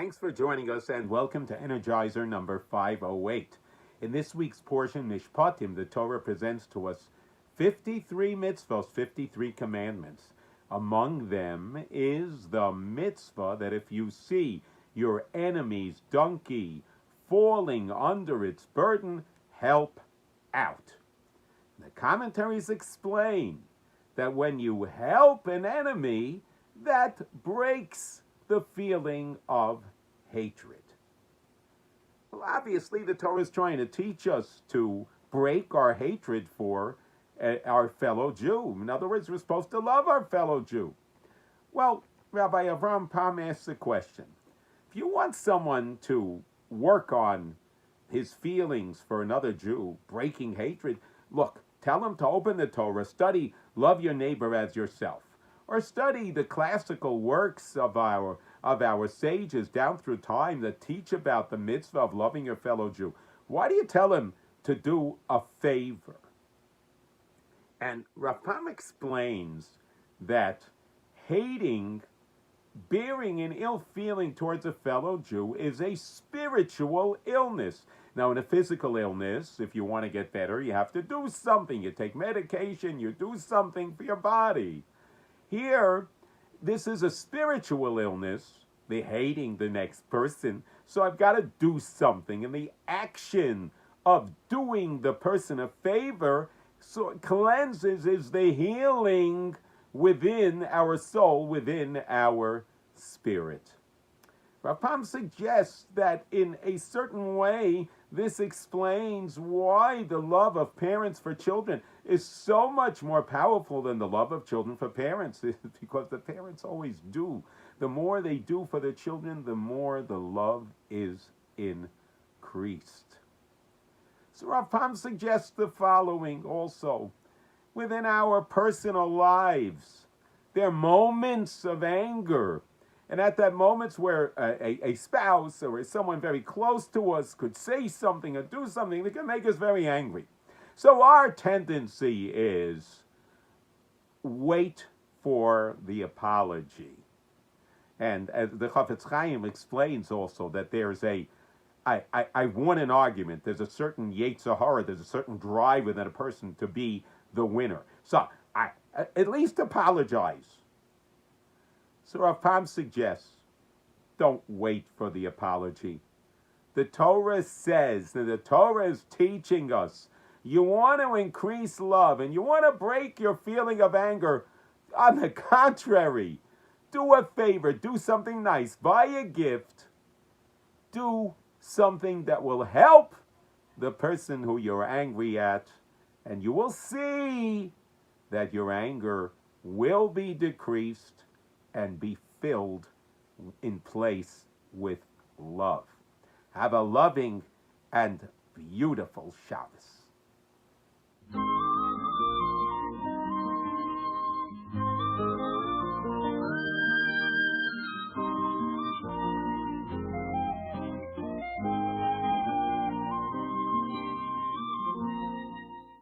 Thanks for joining us and welcome to Energizer number 508. In this week's portion, Mishpatim, the Torah presents to us 53 mitzvahs, 53 commandments. Among them is the mitzvah that if you see your enemy's donkey falling under its burden, help out. The commentaries explain that when you help an enemy, that breaks the feeling of hatred. Well, obviously, the Torah is trying to teach us to break our hatred for our fellow Jew. In other words, we're supposed to love our fellow Jew. Well, Rabbi Avram Pam asks a question. If you want someone to work on his feelings for another Jew, breaking hatred, look, tell him to open the Torah, study love your neighbor as yourself, or study the classical works of our sages down through time that teach about the mitzvah of loving your fellow Jew. Why do you tell him to do a favor? And Rapam explains that hating, bearing an ill feeling towards a fellow Jew is a spiritual illness. Now, in a physical illness, if you want to get better, you have to do something. You take medication, you do something for your body. Here, this is a spiritual illness, the hating the next person, so I've got to do something. And the action of doing the person a favor so it cleanses, is the healing within our soul, within our spirit. Rapam suggests that in a certain way, this explains why the love of parents for children is so much more powerful than the love of children for parents. It's because the parents always do. The more they do for their children, the more the love is increased. So Rapam suggests the following also. Within our personal lives, there are moments of anger. And at that moments where a spouse or someone very close to us could say something or do something that can make us very angry. So our tendency is wait for the apology. And as the Chofetz Chayim explains also that there's I won an argument. There's a certain Yetzer Hara, there's a certain drive within a person to be the winner. So I at least apologize. So Rav Pam suggests, don't wait for the apology. The Torah says, that the Torah is teaching us, you want to increase love and you want to break your feeling of anger. On the contrary, do a favor, do something nice, buy a gift, do something that will help the person who you're angry at, and you will see that your anger will be decreased and be filled in place with love. Have a loving and beautiful Shabbos.